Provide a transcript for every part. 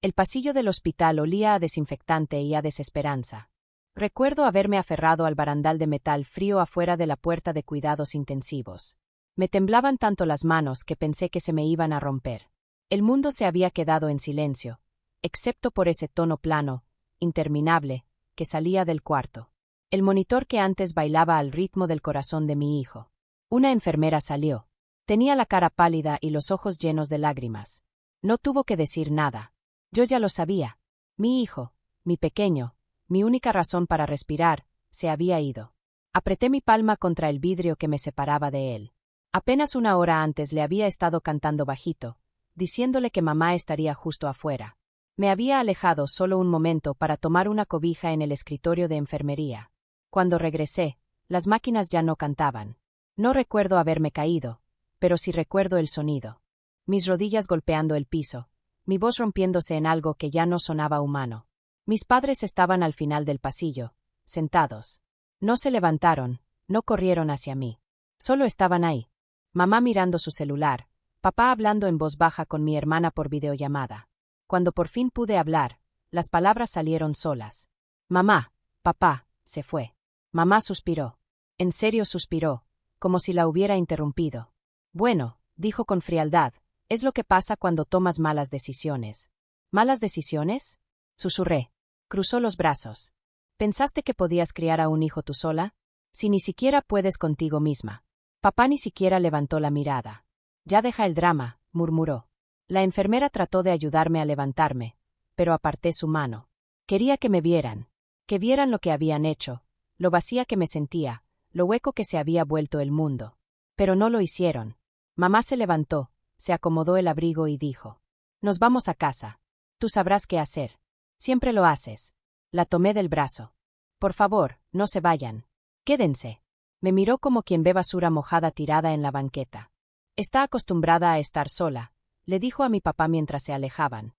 El pasillo del hospital olía a desinfectante y a desesperanza. Recuerdo haberme aferrado al barandal de metal frío afuera de la puerta de cuidados intensivos. Me temblaban tanto las manos que pensé que se me iban a romper. El mundo se había quedado en silencio, excepto por ese tono plano, interminable, que salía del cuarto. El monitor que antes bailaba al ritmo del corazón de mi hijo. Una enfermera salió. Tenía la cara pálida y los ojos llenos de lágrimas. No tuvo que decir nada. Yo ya lo sabía. Mi hijo, mi pequeño, mi única razón para respirar, se había ido. Apreté mi palma contra el vidrio que me separaba de él. Apenas una hora antes le había estado cantando bajito, diciéndole que mamá estaría justo afuera. Me había alejado solo un momento para tomar una cobija en el escritorio de enfermería. Cuando regresé, las máquinas ya no cantaban. No recuerdo haberme caído, pero sí recuerdo el sonido. Mis rodillas golpeando el piso, mi voz rompiéndose en algo que ya no sonaba humano. Mis padres estaban al final del pasillo, sentados. No se levantaron, no corrieron hacia mí. Solo estaban ahí. Mamá mirando su celular, papá hablando en voz baja con mi hermana por videollamada. Cuando por fin pude hablar, las palabras salieron solas. Mamá, papá, se fue. Mamá suspiró. En serio suspiró, como si la hubiera interrumpido. Bueno, dijo con frialdad, es lo que pasa cuando tomas malas decisiones. ¿Malas decisiones? Susurré. Cruzó los brazos. ¿Pensaste que podías criar a un hijo tú sola? Si ni siquiera puedes contigo misma. Papá ni siquiera levantó la mirada. Ya deja el drama, murmuró. La enfermera trató de ayudarme a levantarme, pero aparté su mano. Quería que me vieran. Que vieran lo que habían hecho, lo vacía que me sentía, lo hueco que se había vuelto el mundo. Pero no lo hicieron. Mamá se levantó, se acomodó el abrigo y dijo: Nos vamos a casa. Tú sabrás qué hacer. Siempre lo haces. La tomé del brazo. Por favor, no se vayan. Quédense. Me miró como quien ve basura mojada tirada en la banqueta. Está acostumbrada a estar sola, le dijo a mi papá mientras se alejaban.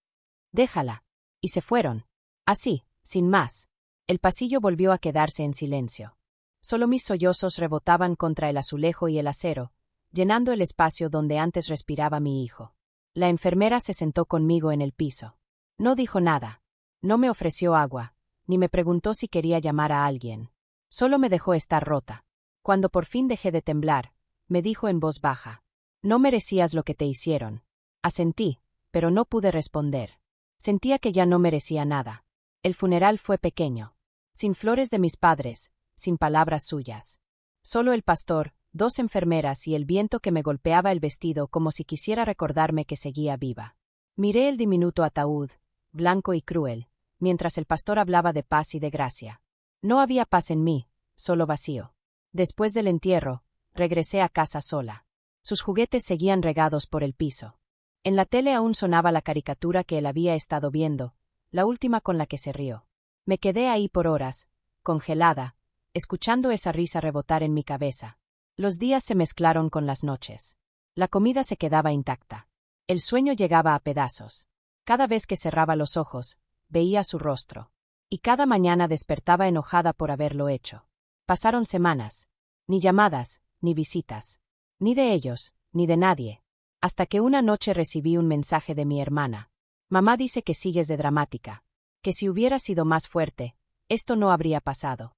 Déjala. Y se fueron. Así, sin más. El pasillo volvió a quedarse en silencio. Solo mis sollozos rebotaban contra el azulejo y el acero, llenando el espacio donde antes respiraba mi hijo. La enfermera se sentó conmigo en el piso. No dijo nada. No me ofreció agua, ni me preguntó si quería llamar a alguien. Solo me dejó estar rota. Cuando por fin dejé de temblar, me dijo en voz baja: No merecías lo que te hicieron. Asentí, pero no pude responder. Sentía que ya no merecía nada. El funeral fue pequeño. Sin flores de mis padres, sin palabras suyas. Solo el pastor, 2 enfermeras y el viento que me golpeaba el vestido como si quisiera recordarme que seguía viva. Miré el diminuto ataúd, blanco y cruel, mientras el pastor hablaba de paz y de gracia. No había paz en mí, solo vacío. Después del entierro, regresé a casa sola. Sus juguetes seguían regados por el piso. En la tele aún sonaba la caricatura que él había estado viendo, la última con la que se rió. Me quedé ahí por horas, congelada, escuchando esa risa rebotar en mi cabeza. Los días se mezclaron con las noches. La comida se quedaba intacta. El sueño llegaba a pedazos. Cada vez que cerraba los ojos, veía su rostro. Y cada mañana despertaba enojada por haberlo hecho. Pasaron semanas. Ni llamadas, ni visitas. Ni de ellos, ni de nadie. Hasta que una noche recibí un mensaje de mi hermana. Mamá dice que sigues de dramática. Que si hubiera sido más fuerte, esto no habría pasado.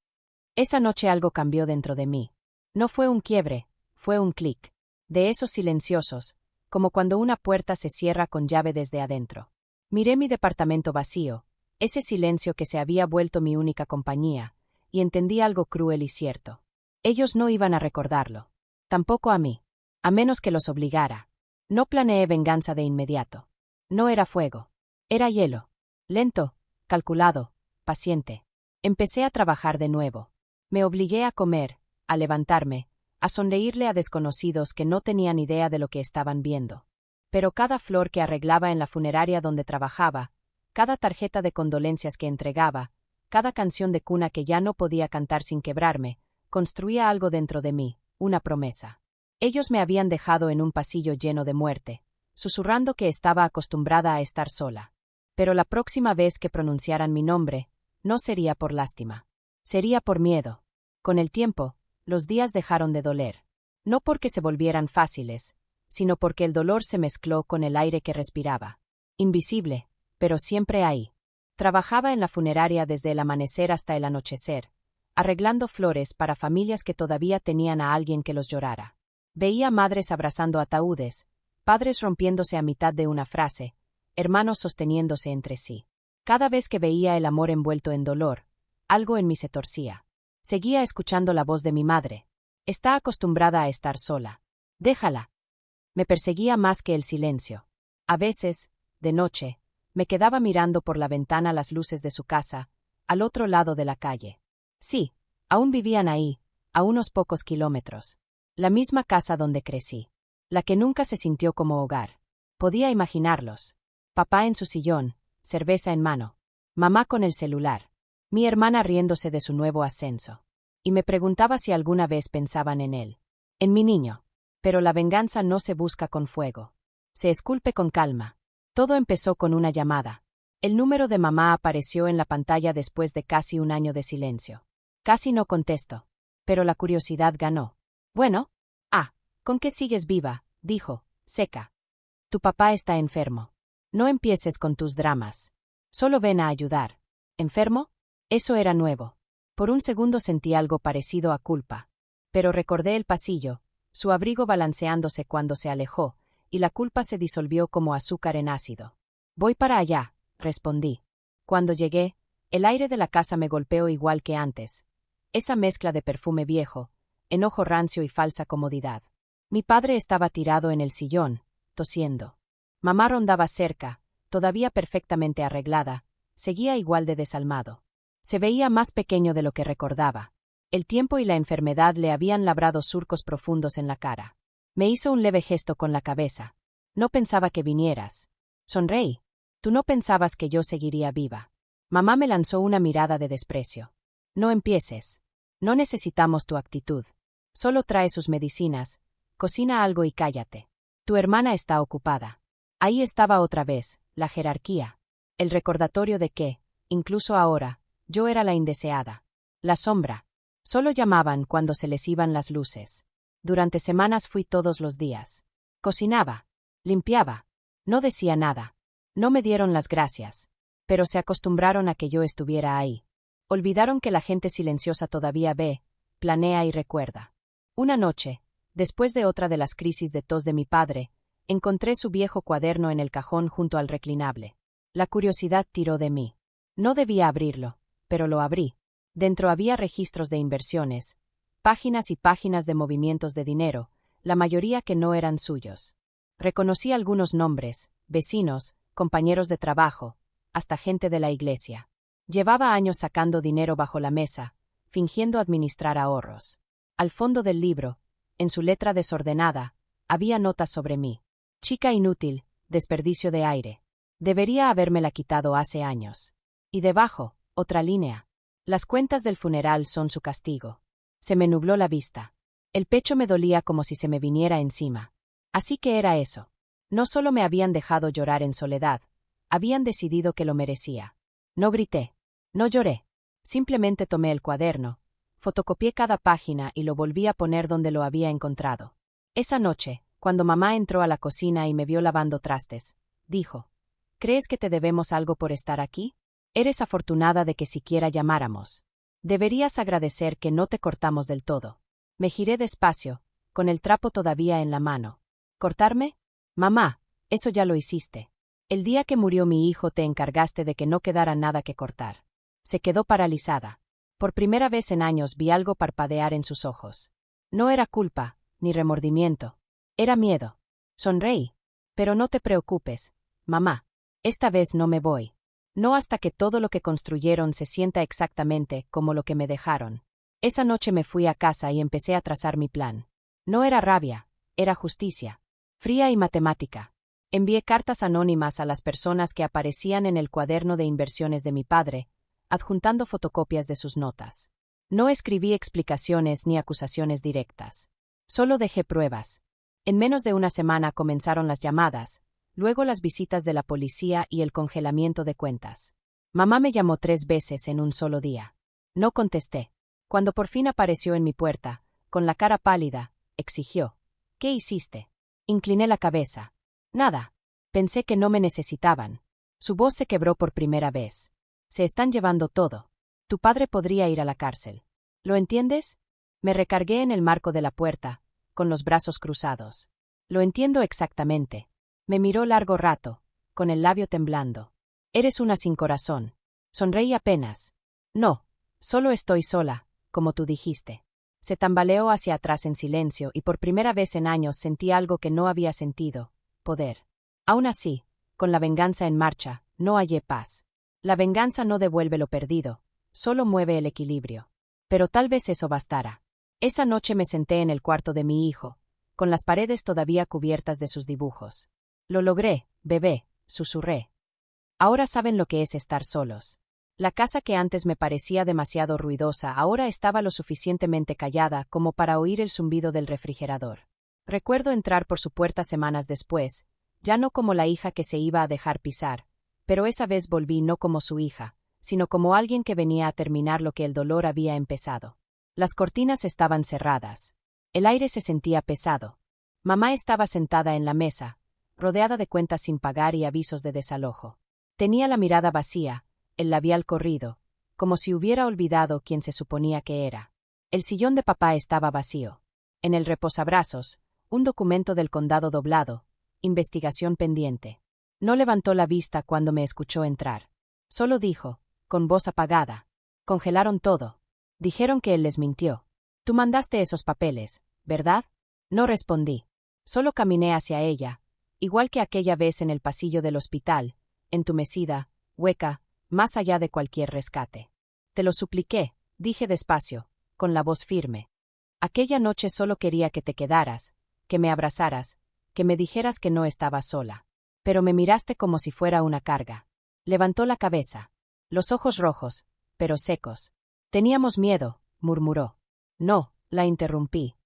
Esa noche algo cambió dentro de mí. No fue un quiebre, fue un clic. De esos silenciosos, como cuando una puerta se cierra con llave desde adentro. Miré mi departamento vacío, ese silencio que se había vuelto mi única compañía, y entendí algo cruel y cierto. Ellos no iban a recordarlo. Tampoco a mí. A menos que los obligara. No planeé venganza de inmediato. No era fuego. Era hielo. Lento, calculado, paciente. Empecé a trabajar de nuevo. Me obligué a comer, a levantarme, a sonreírle a desconocidos que no tenían idea de lo que estaban viendo. Pero cada flor que arreglaba en la funeraria donde trabajaba, cada tarjeta de condolencias que entregaba, cada canción de cuna que ya no podía cantar sin quebrarme, construía algo dentro de mí, una promesa. Ellos me habían dejado en un pasillo lleno de muerte, susurrando que estaba acostumbrada a estar sola. Pero la próxima vez que pronunciaran mi nombre, no sería por lástima. Sería por miedo. Con el tiempo, los días dejaron de doler. No porque se volvieran fáciles, sino porque el dolor se mezcló con el aire que respiraba. Invisible, pero siempre ahí. Trabajaba en la funeraria desde el amanecer hasta el anochecer, arreglando flores para familias que todavía tenían a alguien que los llorara. Veía madres abrazando ataúdes, padres rompiéndose a mitad de una frase, hermanos sosteniéndose entre sí. Cada vez que veía el amor envuelto en dolor, algo en mí se torcía. Seguía escuchando la voz de mi madre. Está acostumbrada a estar sola. Déjala. Me perseguía más que el silencio. A veces, de noche, me quedaba mirando por la ventana las luces de su casa, al otro lado de la calle. Sí, aún vivían ahí, a unos pocos kilómetros. La misma casa donde crecí. La que nunca se sintió como hogar. Podía imaginarlos. Papá en su sillón, cerveza en mano. Mamá con el celular. Mi hermana riéndose de su nuevo ascenso. Y me preguntaba si alguna vez pensaban en él. En mi niño. Pero la venganza no se busca con fuego. Se esculpe con calma. Todo empezó con una llamada. El número de mamá apareció en la pantalla después de casi un año de silencio. Casi no contesto. Pero la curiosidad ganó. Bueno. ¿Con qué sigues viva? Dijo, seca. Tu papá está enfermo. No empieces con tus dramas. Solo ven a ayudar. ¿Enfermo? Eso era nuevo. Por un segundo sentí algo parecido a culpa. Pero recordé el pasillo, su abrigo balanceándose cuando se alejó, y la culpa se disolvió como azúcar en ácido. Voy para allá, respondí. Cuando llegué, el aire de la casa me golpeó igual que antes. Esa mezcla de perfume viejo, enojo rancio y falsa comodidad. Mi padre estaba tirado en el sillón, tosiendo. Mamá rondaba cerca, todavía perfectamente arreglada, seguía igual de desalmado. Se veía más pequeño de lo que recordaba. El tiempo y la enfermedad le habían labrado surcos profundos en la cara. Me hizo un leve gesto con la cabeza. No pensaba que vinieras. Sonreí. Tú no pensabas que yo seguiría viva. Mamá me lanzó una mirada de desprecio. No empieces. No necesitamos tu actitud. Solo trae sus medicinas, cocina algo y cállate. Tu hermana está ocupada. Ahí estaba otra vez, la jerarquía. El recordatorio de que, incluso ahora, yo era la indeseada. La sombra. Solo llamaban cuando se les iban las luces. Durante semanas fui todos los días. Cocinaba. Limpiaba. No decía nada. No me dieron las gracias. Pero se acostumbraron a que yo estuviera ahí. Olvidaron que la gente silenciosa todavía ve, planea y recuerda. Una noche, después de otra de las crisis de tos de mi padre, encontré su viejo cuaderno en el cajón junto al reclinable. La curiosidad tiró de mí. No debía abrirlo, pero lo abrí. Dentro había registros de inversiones, páginas y páginas de movimientos de dinero, la mayoría que no eran suyos. Reconocí algunos nombres, vecinos, compañeros de trabajo, hasta gente de la iglesia. Llevaba años sacando dinero bajo la mesa, fingiendo administrar ahorros. Al fondo del libro, en su letra desordenada, había notas sobre mí. Chica inútil, desperdicio de aire. Debería habérmela quitado hace años. Y debajo, otra línea. Las cuentas del funeral son su castigo. Se me nubló la vista. El pecho me dolía como si se me viniera encima. Así que era eso. No solo me habían dejado llorar en soledad, habían decidido que lo merecía. No grité. No lloré. Simplemente tomé el cuaderno, fotocopié cada página y lo volví a poner donde lo había encontrado. Esa noche, cuando mamá entró a la cocina y me vio lavando trastes, dijo: ¿Crees que te debemos algo por estar aquí? Eres afortunada de que siquiera llamáramos. Deberías agradecer que no te cortamos del todo. Me giré despacio, con el trapo todavía en la mano. ¿Cortarme? Mamá, eso ya lo hiciste. El día que murió mi hijo te encargaste de que no quedara nada que cortar. Se quedó paralizada. Por primera vez en años vi algo parpadear en sus ojos. No era culpa, ni remordimiento. Era miedo. Sonreí. Pero no te preocupes, mamá. Esta vez no me voy. No hasta que todo lo que construyeron se sienta exactamente como lo que me dejaron. Esa noche me fui a casa y empecé a trazar mi plan. No era rabia, era justicia. Fría y matemática. Envié cartas anónimas a las personas que aparecían en el cuaderno de inversiones de mi padre, adjuntando fotocopias de sus notas. No escribí explicaciones ni acusaciones directas. Solo dejé pruebas. En menos de una semana comenzaron las llamadas, luego las visitas de la policía y el congelamiento de cuentas. Mamá me llamó 3 veces en un solo día. No contesté. Cuando por fin apareció en mi puerta, con la cara pálida, exigió: ¿Qué hiciste? Incliné la cabeza. Nada. Pensé que no me necesitaban. Su voz se quebró por primera vez. Se están llevando todo. Tu padre podría ir a la cárcel. ¿Lo entiendes? Me recargué en el marco de la puerta, con los brazos cruzados. Lo entiendo exactamente. Me miró largo rato, con el labio temblando. Eres una sin corazón. Sonreí apenas. No, solo estoy sola, como tú dijiste. Se tambaleó hacia atrás en silencio y por primera vez en años sentí algo que no había sentido: poder. Aún así, con la venganza en marcha, no hallé paz. La venganza no devuelve lo perdido, solo mueve el equilibrio. Pero tal vez eso bastara. Esa noche me senté en el cuarto de mi hijo, con las paredes todavía cubiertas de sus dibujos. Lo logré, bebé, susurré. Ahora saben lo que es estar solos. La casa que antes me parecía demasiado ruidosa ahora estaba lo suficientemente callada como para oír el zumbido del refrigerador. Recuerdo entrar por su puerta semanas después, ya no como la hija que se iba a dejar pisar, pero esa vez volví no como su hija, sino como alguien que venía a terminar lo que el dolor había empezado. Las cortinas estaban cerradas. El aire se sentía pesado. Mamá estaba sentada en la mesa, rodeada de cuentas sin pagar y avisos de desalojo. Tenía la mirada vacía, el labial corrido, como si hubiera olvidado quién se suponía que era. El sillón de papá estaba vacío. En el reposabrazos, un documento del condado doblado, investigación pendiente. No levantó la vista cuando me escuchó entrar. Solo dijo, con voz apagada: congelaron todo. Dijeron que él les mintió. Tú mandaste esos papeles, ¿verdad? No respondí. Solo caminé hacia ella, igual que aquella vez en el pasillo del hospital, entumecida, hueca, más allá de cualquier rescate. Te lo supliqué, dije despacio, con la voz firme. Aquella noche solo quería que te quedaras, que me abrazaras, que me dijeras que no estaba sola. Pero me miraste como si fuera una carga. Levantó la cabeza. Los ojos rojos, pero secos. Teníamos miedo, murmuró. No, la interrumpí.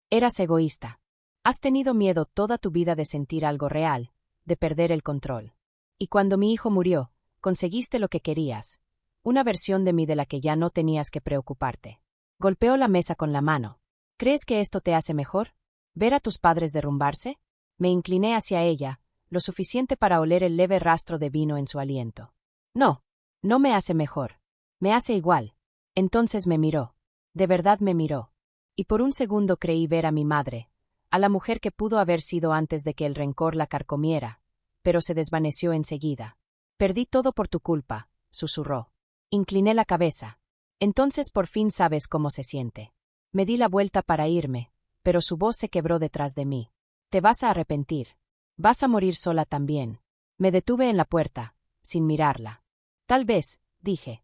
Eras egoísta. Has tenido miedo toda tu vida de sentir algo real, de perder el control. Y cuando mi hijo murió, conseguiste lo que querías. Una versión de mí de la que ya no tenías que preocuparte. Golpeó la mesa con la mano. ¿Crees que esto te hace mejor? ¿Ver a tus padres derrumbarse? Me incliné hacia ella, lo suficiente para oler el leve rastro de vino en su aliento. No, no me hace mejor. Me hace igual. Entonces me miró. De verdad me miró. Y por un segundo creí ver a mi madre, a la mujer que pudo haber sido antes de que el rencor la carcomiera, pero se desvaneció enseguida. Perdí todo por tu culpa, susurró. Incliné la cabeza. Entonces por fin sabes cómo se siente. Me di la vuelta para irme, pero su voz se quebró detrás de mí. Te vas a arrepentir. Vas a morir sola también. Me detuve en la puerta, sin mirarla. Tal vez, dije.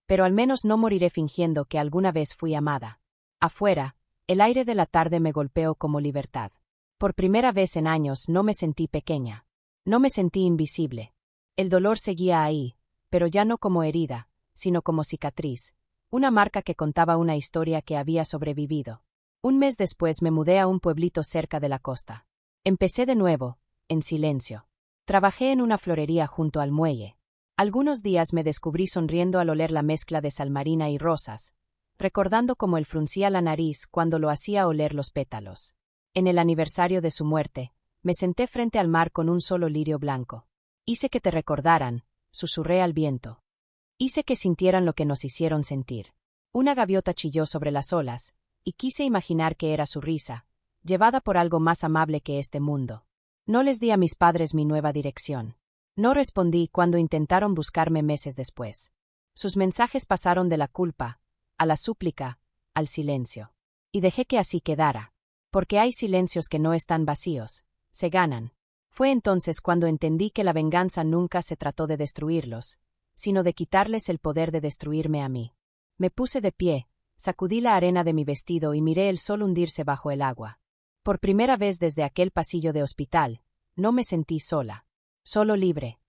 Pero al menos no moriré fingiendo que alguna vez fui amada. Afuera, el aire de la tarde me golpeó como libertad. Por primera vez en años no me sentí pequeña. No me sentí invisible. El dolor seguía ahí, pero ya no como herida, sino como cicatriz, una marca que contaba una historia que había sobrevivido. Un mes después me mudé a un pueblito cerca de la costa. Empecé de nuevo, en silencio. Trabajé en una florería junto al muelle. Algunos días me descubrí sonriendo al oler la mezcla de salmarina y rosas, recordando cómo él fruncía la nariz cuando lo hacía oler los pétalos. En el aniversario de su muerte, me senté frente al mar con un solo lirio blanco. Hice que te recordaran, susurré al viento. Hice que sintieran lo que nos hicieron sentir. Una gaviota chilló sobre las olas, y quise imaginar que era su risa, llevada por algo más amable que este mundo. No les di a mis padres mi nueva dirección. No respondí cuando intentaron buscarme meses después. Sus mensajes pasaron de la culpa, a la súplica, al silencio. Y dejé que así quedara. Porque hay silencios que no están vacíos, se ganan. Fue entonces cuando entendí que la venganza nunca se trató de destruirlos, sino de quitarles el poder de destruirme a mí. Me puse de pie, sacudí la arena de mi vestido y miré el sol hundirse bajo el agua. Por primera vez desde aquel pasillo de hospital, no me sentí sola. Solo libre.